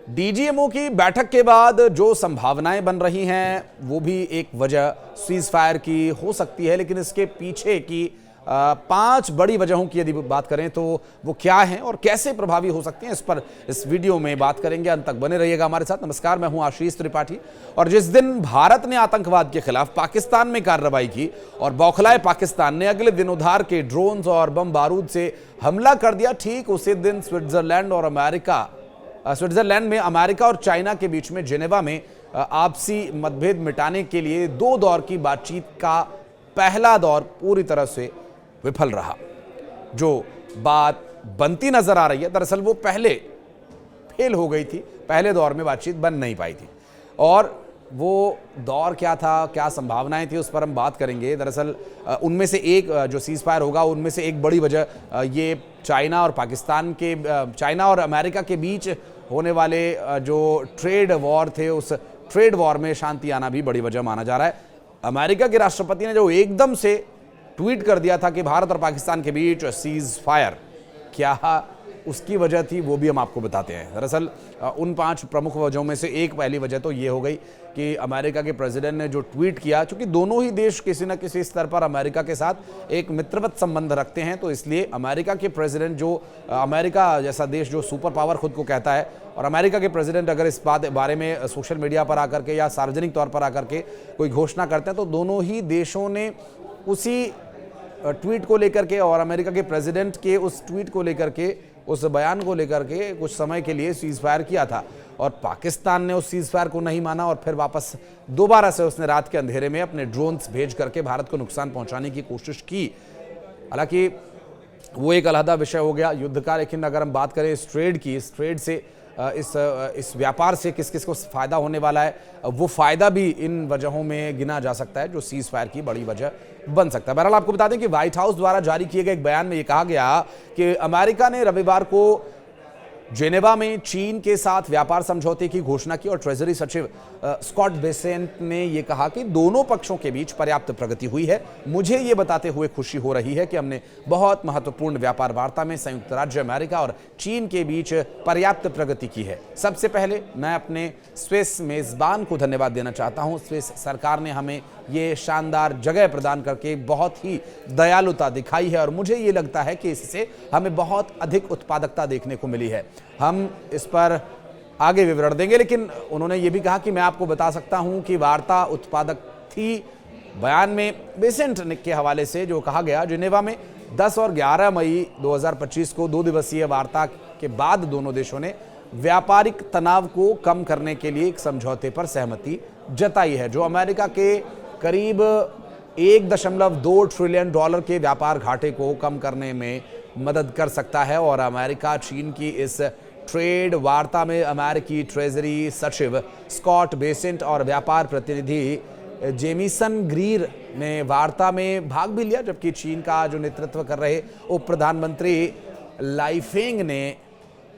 DGMO की बैठक के बाद जो संभावनाएं बन रही हैं वो भी एक वजह सीज फायर की हो सकती है, लेकिन इसके पीछे की 5 बड़ी वजहों की यदि बात करें तो वो क्या हैं और कैसे प्रभावी हो सकती हैं, इस पर इस वीडियो में बात करेंगे। अंत तक बने रहिएगा हमारे साथ। नमस्कार, मैं हूं आशीष त्रिपाठी। और जिस दिन भारत ने आतंकवाद के खिलाफ पाकिस्तान में कार्रवाई की और बौखलाए पाकिस्तान ने अगले दिन उधार के ड्रोन्स और बम बारूद से हमला कर दिया, ठीक उसी दिन स्विट्जरलैंड में अमेरिका और चाइना के बीच में जेनेवा में आपसी मतभेद मिटाने के लिए 2 दौर की बातचीत का पहला दौर पूरी तरह से विफल रहा। जो बात बनती नजर आ रही है, दरअसल वो पहले फेल हो गई थी। पहले दौर में बातचीत बन नहीं पाई थी और वो दौर क्या था, क्या संभावनाएं थी, उस पर हम बात करेंगे। दरअसल उनमें से एक जो सीज फायर होगा, उनमें से एक बड़ी वजह ये चाइना और अमेरिका के बीच होने वाले जो ट्रेड वॉर थे, उस ट्रेड वॉर में शांति आना भी बड़ी वजह माना जा रहा है। अमेरिका के राष्ट्रपति ने जो एकदम से ट्वीट कर दिया था कि भारत और पाकिस्तान के बीच सीज फायर, क्या उसकी वजह थी वो भी हम आपको बताते हैं। दरअसल उन 5 प्रमुख वजहों में से एक पहली वजह तो ये हो गई कि अमेरिका के प्रेसिडेंट ने जो ट्वीट किया, चूंकि दोनों ही देश किसी न किसी स्तर पर अमेरिका के साथ एक मित्रवत संबंध रखते हैं, तो इसलिए अमेरिका के प्रेसिडेंट, जो अमेरिका जैसा देश जो सुपर पावर खुद को कहता है, और अमेरिका के प्रेसिडेंट अगर इस बारे में सोशल मीडिया पर आकर के या सार्वजनिक तौर पर आकर के कोई घोषणा करते हैं, तो दोनों ही देशों ने उसी ट्वीट को लेकर के और अमेरिका के प्रेसिडेंट के उस ट्वीट को लेकर के, उस बयान को लेकर के कुछ समय के लिए सीज फायर किया था। और पाकिस्तान ने उस सीज फायर को नहीं माना और फिर वापस दोबारा से उसने रात के अंधेरे में अपने ड्रोन्स भेज करके भारत को नुकसान पहुंचाने की कोशिश की। हालांकि वो एक अलहदा विषय हो गया युद्ध का, लेकिन अगर हम बात करें इस ट्रेड की, इस ट्रेड से, इस व्यापार से किस किस को फ़ायदा होने वाला है, वो फ़ायदा भी इन वजहों में गिना जा सकता है जो सीज फायर की बड़ी वजह बन सकता है। बहरहाल आपको बता दें कि व्हाइट हाउस द्वारा जारी किए गए एक बयान में ये कहा गया कि अमेरिका ने रविवार को जेनेवा में चीन के साथ व्यापार समझौते की घोषणा की और ट्रेजरी सचिव स्कॉट बेसेंट ने यह कहा कि दोनों पक्षों के बीच पर्याप्त प्रगति हुई है। मुझे ये बताते हुए खुशी हो रही है कि हमने बहुत महत्वपूर्ण व्यापार वार्ता में संयुक्त राज्य अमेरिका और चीन के बीच पर्याप्त प्रगति की है। सबसे पहले मैं अपने स्विस मेजबान को धन्यवाद देना चाहता हूं। स्विस सरकार ने हमें ये शानदार जगह प्रदान करके बहुत ही दयालुता दिखाई है और मुझे ये लगता है कि इससे हमें बहुत अधिक उत्पादकता देखने को मिली है। हम इस पर आगे विवरण देंगे, लेकिन उन्होंने ये भी कहा कि मैं आपको बता सकता हूं कि वार्ता उत्पादक थी। बयान में बेसेंट के हवाले से जो कहा गया, जिनेवा में 10 और 11 मई 2025 को 2 दिवसीय वार्ता के बाद दोनों देशों ने व्यापारिक तनाव को कम करने के लिए एक समझौते पर सहमति जताई है, जो अमेरिका के करीब $1.2 ट्रिलियन के व्यापार घाटे को कम करने में मदद कर सकता है। और अमेरिका चीन की इस ट्रेड वार्ता में अमेरिकी ट्रेजरी सचिव स्कॉट बेसेंट और व्यापार प्रतिनिधि जेमिसन ग्रीर ने वार्ता में भाग भी लिया, जबकि चीन का जो नेतृत्व कर रहे उप प्रधानमंत्री लाइफेंग ने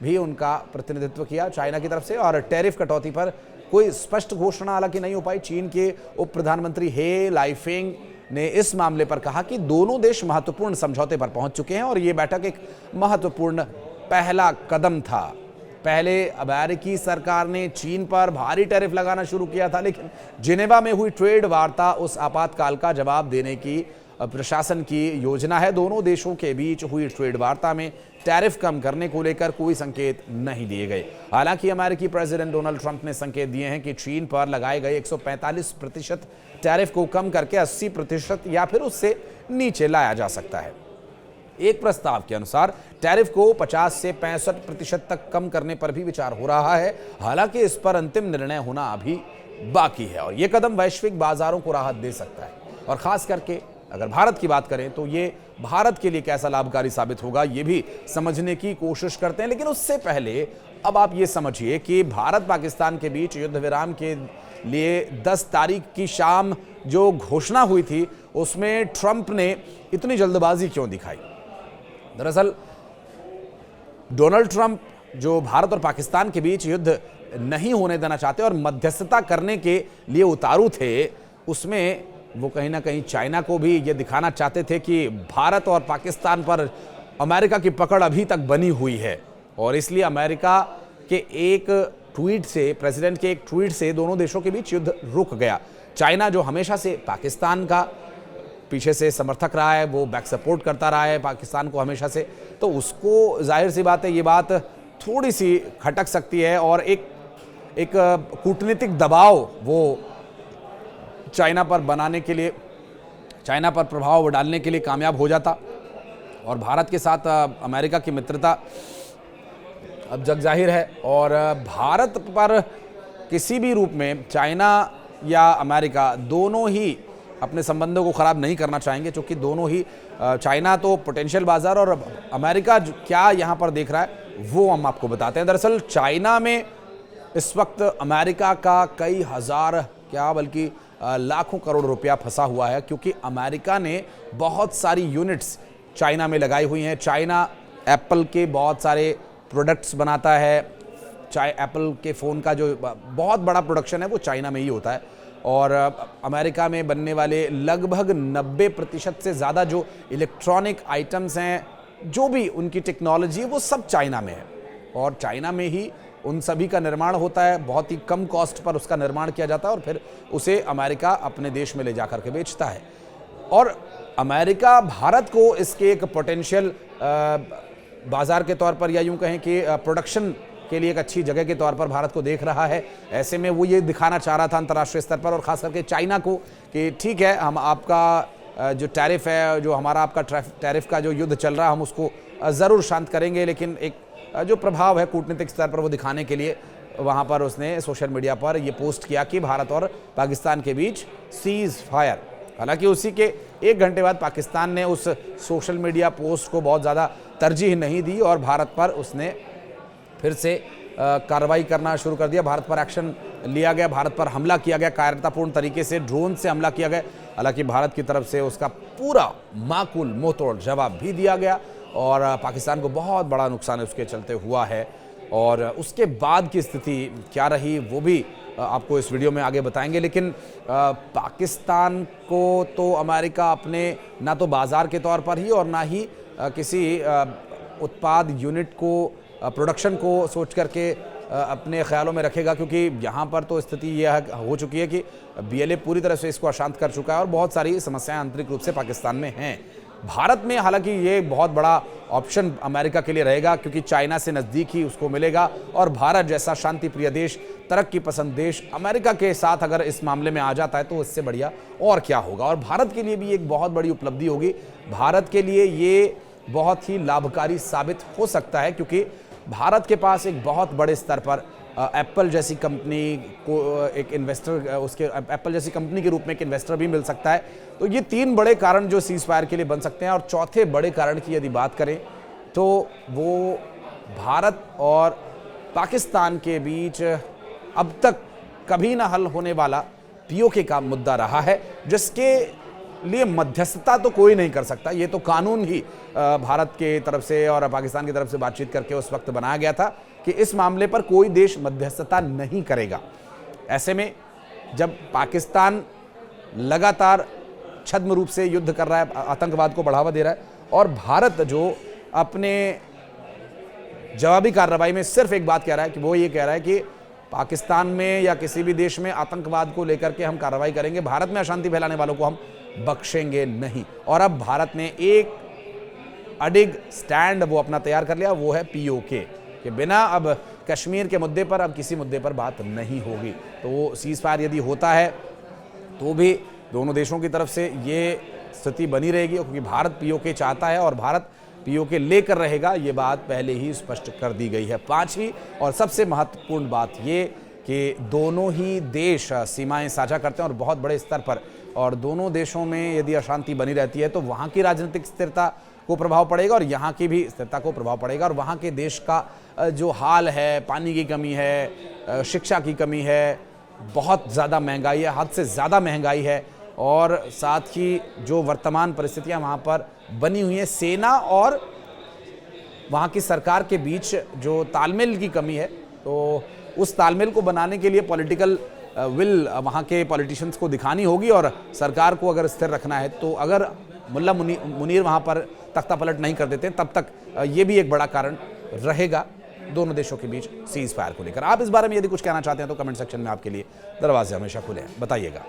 भी उनका प्रतिनिधित्व किया चाइना की तरफ से। और टैरिफ कटौती पर कोई स्पष्ट घोषणा हालांकि नहीं हो पाई। चीन के उप प्रधानमंत्री हे लाइफेंग ने इस मामले पर कहा कि दोनों देश महत्वपूर्ण समझौते पर पहुंच चुके हैं और ये बैठक एक महत्वपूर्ण पहला कदम था। पहले अमेरिकी सरकार ने चीन पर भारी टैरिफ लगाना शुरू किया था, लेकिन जिनेवा में हुई ट्रेड वार्ता उस आपातकाल का जवाब देने की प्रशासन की योजना है। दोनों देशों के बीच हुई ट्रेड वार्ता में टैरिफ कम करने को लेकर कोई संकेत नहीं दिए गए। हालांकि अमेरिकी प्रेसिडेंट डोनाल्ड ट्रंप ने संकेत दिए हैं कि चीन पर लगाए गए 145% टैरिफ को कम करके 80% या फिर उससे नीचे लाया जा सकता है। एक प्रस्ताव के अनुसार टैरिफ को 50 से 65% तक कम करने पर भी विचार हो रहा है। हालांकि इस पर अंतिम निर्णय होना अभी बाकी है और यह कदम वैश्विक बाजारों को राहत दे सकता है। और खास करके अगर भारत की बात करें तो ये भारत के लिए कैसा लाभकारी साबित होगा, ये भी समझने की कोशिश करते हैं। लेकिन उससे पहले अब आप ये समझिए कि भारत पाकिस्तान के बीच युद्ध विराम के लिए 10 तारीख की शाम जो घोषणा हुई थी, उसमें ट्रंप ने इतनी जल्दबाजी क्यों दिखाई। दरअसल डोनाल्ड ट्रंप जो भारत और पाकिस्तान के बीच युद्ध नहीं होने देना चाहते और मध्यस्थता करने के लिए उतारू थे, उसमें वो कहीं ना कहीं चाइना को भी ये दिखाना चाहते थे कि भारत और पाकिस्तान पर अमेरिका की पकड़ अभी तक बनी हुई है और इसलिए अमेरिका के एक ट्वीट से, प्रेसिडेंट के एक ट्वीट से दोनों देशों के बीच युद्ध रुक गया। चाइना जो हमेशा से पाकिस्तान का पीछे से समर्थक रहा है, वो बैक सपोर्ट करता रहा है पाकिस्तान को हमेशा से, तो उसको जाहिर सी बात है ये बात थोड़ी सी खटक सकती है और एक कूटनीतिक दबाव वो चाइना पर बनाने के लिए, चाइना पर प्रभाव डालने के लिए कामयाब हो जाता। और भारत के साथ अमेरिका की मित्रता अब जग जाहिर है और भारत पर किसी भी रूप में चाइना या अमेरिका दोनों ही अपने संबंधों को ख़राब नहीं करना चाहेंगे, क्योंकि दोनों ही, चाइना तो पोटेंशियल बाजार और अमेरिका क्या यहाँ पर देख रहा है वो हम आपको बताते हैं। दरअसल चाइना में इस वक्त अमेरिका का कई हज़ार क्या बल्कि लाखों करोड़ रुपया फंसा हुआ है, क्योंकि अमेरिका ने बहुत सारी यूनिट्स चाइना में लगाई हुई हैं। चाइना एप्पल के बहुत सारे प्रोडक्ट्स बनाता है, एप्पल के फ़ोन का जो बहुत बड़ा प्रोडक्शन है वो चाइना में ही होता है और अमेरिका में बनने वाले लगभग 90% से ज़्यादा जो इलेक्ट्रॉनिक आइटम्स हैं, जो भी उनकी टेक्नोलॉजी है वो सब चाइना में है और चाइना में ही उन सभी का निर्माण होता है। बहुत ही कम कॉस्ट पर उसका निर्माण किया जाता है और फिर उसे अमेरिका अपने देश में ले जा कर के बेचता है। और अमेरिका भारत को इसके एक पोटेंशियल बाज़ार के तौर पर या यूँ कहें कि प्रोडक्शन के लिए एक अच्छी जगह के तौर पर भारत को देख रहा है। ऐसे में वो ये दिखाना चाह रहा था अंतर्राष्ट्रीय स्तर पर और ख़ास करके चाइना को कि ठीक है, हम आपका जो टैरिफ है, जो हमारा आपका टैरिफ का जो युद्ध चल रहा है, हम उसको ज़रूर शांत करेंगे, लेकिन एक जो प्रभाव है कूटनीतिक स्तर पर वो दिखाने के लिए वहाँ पर उसने सोशल मीडिया पर ये पोस्ट किया कि भारत और पाकिस्तान के बीच सीज़ फायर। हालांकि उसी के 1 घंटे बाद पाकिस्तान ने उस सोशल मीडिया पोस्ट को बहुत ज़्यादा तरजीह नहीं दी और भारत पर उसने फिर से कार्रवाई करना शुरू कर दिया। भारत पर एक्शन लिया गया, भारत पर हमला किया गया, कायरतापूर्ण तरीके से ड्रोन से हमला किया गया। हालांकि भारत की तरफ से उसका पूरा माकूल मुंहतोड़ जवाब भी दिया गया और पाकिस्तान को बहुत बड़ा नुकसान उसके चलते हुआ है। और उसके बाद की स्थिति क्या रही वो भी आपको इस वीडियो में आगे बताएंगे। लेकिन पाकिस्तान को तो अमेरिका अपने ना तो बाज़ार के तौर पर ही और ना ही किसी उत्पाद यूनिट को, प्रोडक्शन को सोच करके अपने ख्यालों में रखेगा, क्योंकि यहाँ पर तो स्थिति यह हो चुकी है कि BLA पूरी तरह से इसको अशांत कर चुका है और बहुत सारी समस्याएं आंतरिक रूप से पाकिस्तान में हैं। भारत में हालांकि ये बहुत बड़ा ऑप्शन अमेरिका के लिए रहेगा, क्योंकि चाइना से नज़दीक ही उसको मिलेगा और भारत जैसा शांति प्रिय देश, तरक्की पसंद देश अमेरिका के साथ अगर इस मामले में आ जाता है तो इससे बढ़िया और क्या होगा। और भारत के लिए भी एक बहुत बड़ी उपलब्धि होगी। भारत के लिए ये बहुत ही लाभकारी साबित हो सकता है, क्योंकि भारत के पास एक बहुत बड़े स्तर पर एप्पल जैसी कंपनी को एक इन्वेस्टर, उसके एप्पल जैसी कंपनी के रूप में एक इन्वेस्टर भी मिल सकता है। तो ये 3 बड़े कारण जो सीज़ फायर के लिए बन सकते हैं। और चौथे बड़े कारण की यदि बात करें तो वो भारत और पाकिस्तान के बीच अब तक कभी ना हल होने वाला POK का मुद्दा रहा है, जिसके लिए मध्यस्थता तो कोई नहीं कर सकता। ये तो कानून ही भारत के तरफ से और पाकिस्तान की तरफ से बातचीत करके उस वक्त बनाया गया था कि इस मामले पर कोई देश मध्यस्थता नहीं करेगा। ऐसे में जब पाकिस्तान लगातार छद्म रूप से युद्ध कर रहा है, आतंकवाद को बढ़ावा दे रहा है, और भारत जो अपने जवाबी कार्रवाई में सिर्फ एक बात कह रहा है कि वो ये कह रहा है कि पाकिस्तान में या किसी भी देश में आतंकवाद को लेकर के हम कार्रवाई करेंगे, भारत में अशांति फैलाने वालों को हम बख्शेंगे नहीं। और अब भारत ने एक अडिग स्टैंड वो अपना तैयार कर लिया, वो है POK कि बिना अब कश्मीर के मुद्दे पर अब किसी मुद्दे पर बात नहीं होगी। तो वो सीज़ फायर यदि होता है तो भी दोनों देशों की तरफ से ये स्थिति बनी रहेगी, क्योंकि भारत POK चाहता है और भारत POK लेकर रहेगा, ये बात पहले ही स्पष्ट कर दी गई है। 5वीं और सबसे महत्वपूर्ण बात ये कि दोनों ही देश सीमाएं साझा करते हैं और बहुत बड़े स्तर पर, और दोनों देशों में यदि अशांति बनी रहती है तो वहाँ की राजनीतिक स्थिरता को प्रभाव पड़ेगा और यहाँ की भी स्थिरता को प्रभाव पड़ेगा। और वहाँ के देश का जो हाल है, पानी की कमी है, शिक्षा की कमी है, बहुत ज़्यादा महंगाई है, हद से ज़्यादा महंगाई है, और साथ ही जो वर्तमान परिस्थितियाँ वहाँ पर बनी हुई हैं, सेना और वहाँ की सरकार के बीच जो तालमेल की कमी है, तो उस तालमेल को बनाने के लिए पॉलिटिकल विल वहाँ के पॉलिटिशियंस को दिखानी होगी। और सरकार को अगर स्थिर रखना है तो अगर मुल्ला मुनीर वहाँ पर तख्ता पलट नहीं कर देते तब तक ये भी एक बड़ा कारण रहेगा। दोनों देशों के बीच सीज फायर को लेकर। आप इस बारे में यदि कुछ कहना चाहते हैं तो कमेंट सेक्शन में आपके लिए दरवाजे हमेशा खुले हैं, बताइएगा।